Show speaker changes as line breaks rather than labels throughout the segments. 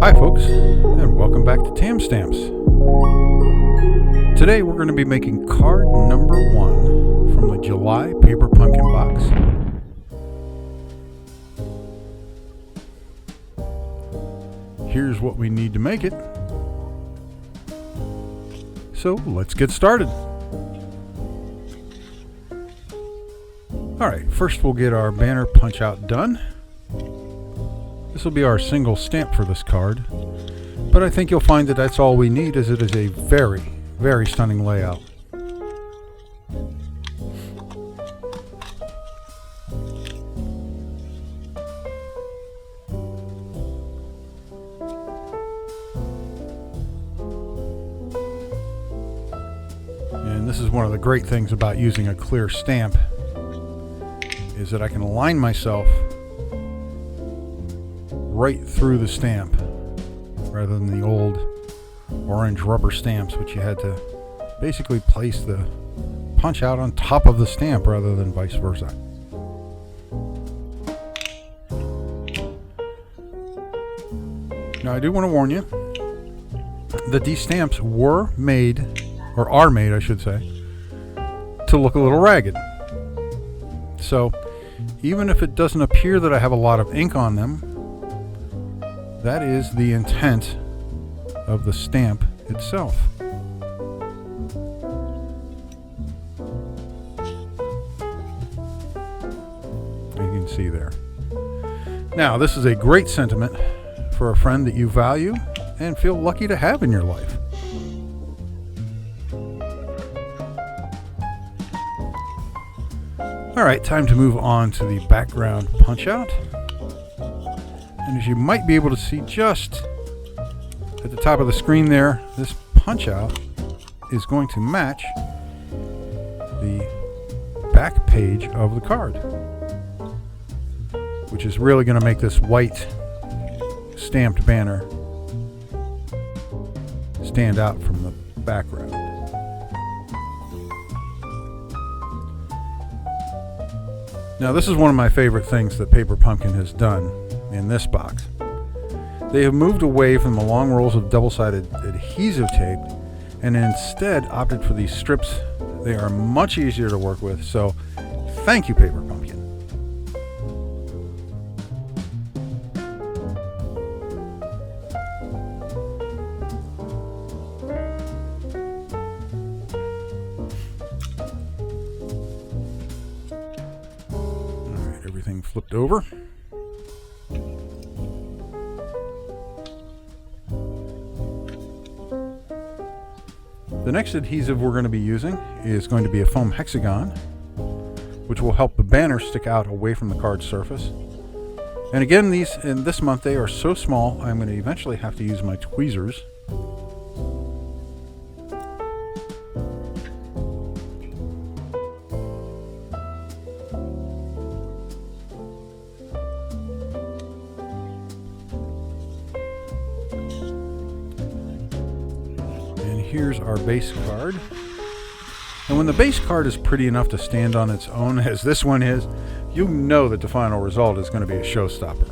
Hi folks, and welcome back to Tam Stamps. Today we're going to be making card number 1 from the July Paper Pumpkin box. Here's what we need to make it. So let's get started. Alright, first we'll get our banner punch out done. This will be our single stamp for this card, but I think you'll find that that's all we need, as it is a very, very stunning layout. And this is one of the great things about using a clear stamp, is that I can align myself right through the stamp rather than the old orange rubber stamps, which you had to basically place the punch out on top of the stamp rather than vice versa. Now I do want to warn you that these stamps were made, or are made I should say, to look a little ragged. So even if it doesn't appear that I have a lot of ink on them, that is the intent of the stamp itself. You can see there. Now, this is a great sentiment for a friend that you value and feel lucky to have in your life. All right, time to move on to the background punch out. And as you might be able to see just at the top of the screen there, this punch out is going to match the back page of the card, which is really going to make this white stamped banner stand out from the background. Now, this is one of my favorite things that Paper Pumpkin has done in this box. They have moved away from the long rolls of double-sided adhesive tape and instead opted for these strips. They are much easier to work with, so thank you, Paper Pumpkin. All right, everything flipped over. The next adhesive we're going to be using is going to be a foam hexagon, which will help the banner stick out away from the card surface. And again, these in this month they are so small, I'm going to eventually have to use my tweezers. Here's our base card. And when the base card is pretty enough to stand on its own, as this one is, you know that the final result is going to be a showstopper.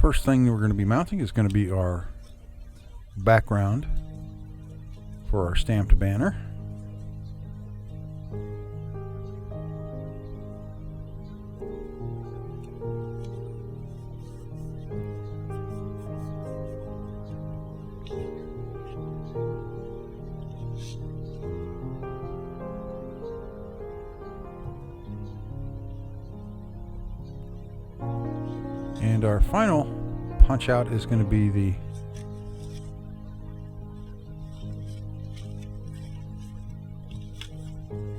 First thing we're going to be mounting is going to be our background for our stamped banner. And our final punch out is going to be the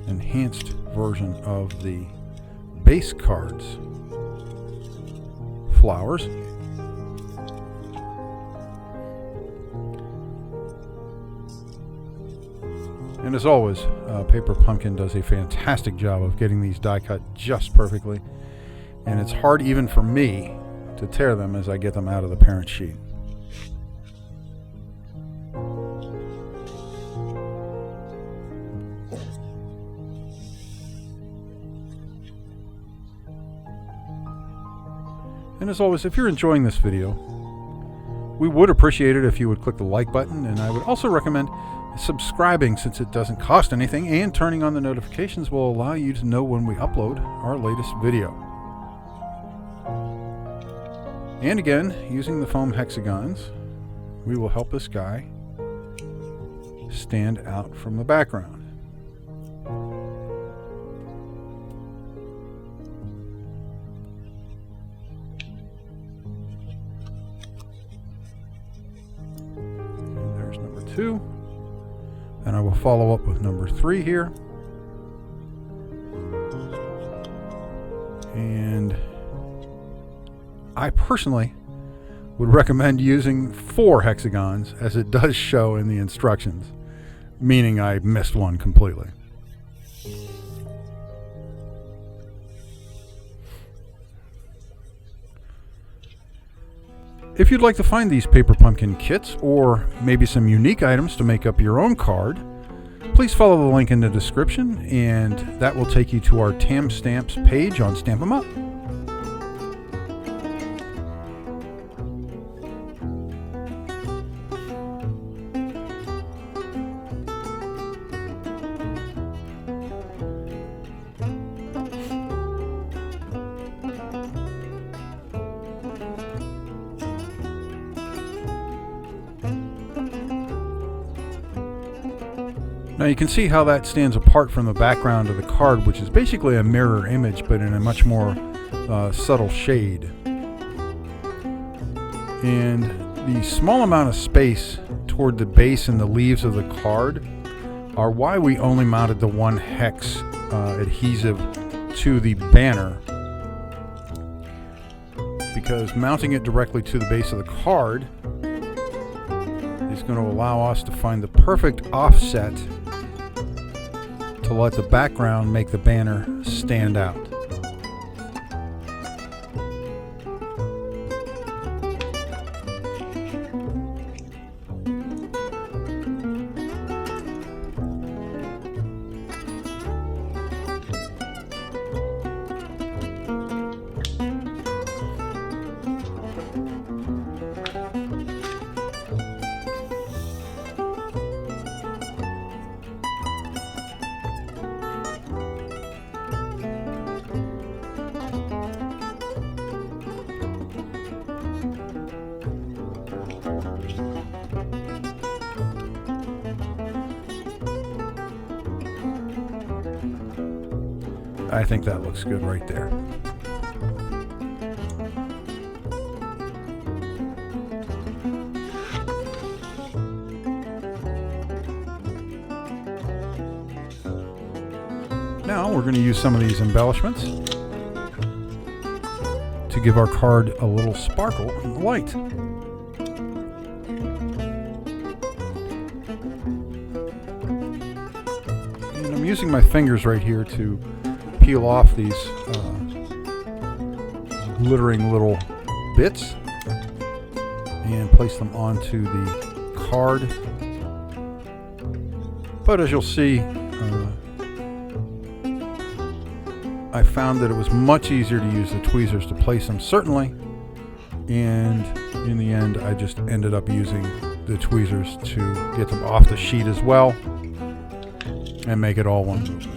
enhanced version of the base card's flowers. And as always, Paper Pumpkin does a fantastic job of getting these die cut just perfectly. And it's hard even for me to tear them as I get them out of the parent sheet. And as always, if you're enjoying this video, we would appreciate it if you would click the like button, and I would also recommend subscribing since it doesn't cost anything, and turning on the notifications will allow you to know when we upload our latest video. And again, using the foam hexagons, we will help this guy stand out from the background. And there's number 2. And I will follow up with number 3 here. And I personally would recommend using 4 hexagons, as it does show in the instructions, meaning I missed one completely. If you'd like to find these paper pumpkin kits, or maybe some unique items to make up your own card, please follow the link in the description, and that will take you to our TAM Stamps page on Stamp 'em Up. Now you can see how that stands apart from the background of the card, which is basically a mirror image, but in a much more subtle shade. And the small amount of space toward the base and the leaves of the card are why we only mounted the 1 hex adhesive to the banner, because mounting it directly to the base of the card is going to allow us to find the perfect offset to let the background make the banner stand out. I think that looks good right there. Now we're going to use some of these embellishments to give our card a little sparkle in the light. And I'm using my fingers right here to peel off these glittering little bits and place them onto the card. But as you'll see, I found that it was much easier to use the tweezers to place them, certainly, and in the end I just ended up using the tweezers to get them off the sheet as well and make it all one movement.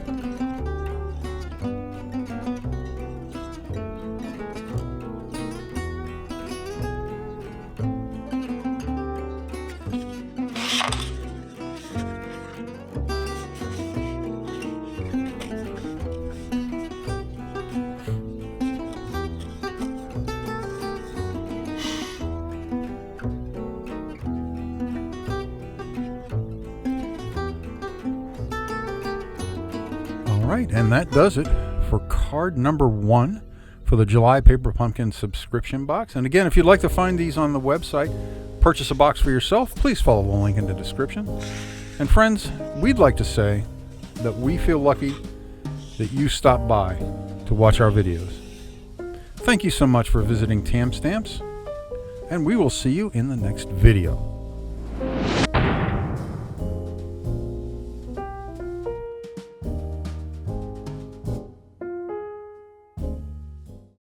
Alright, and that does it for card number 1 for the July Paper Pumpkin subscription box. And again, if you'd like to find these on the website, purchase a box for yourself, please follow the link in the description. And friends, we'd like to say that we feel lucky that you stopped by to watch our videos. Thank you so much for visiting TAM Stamps, and we will see you in the next video.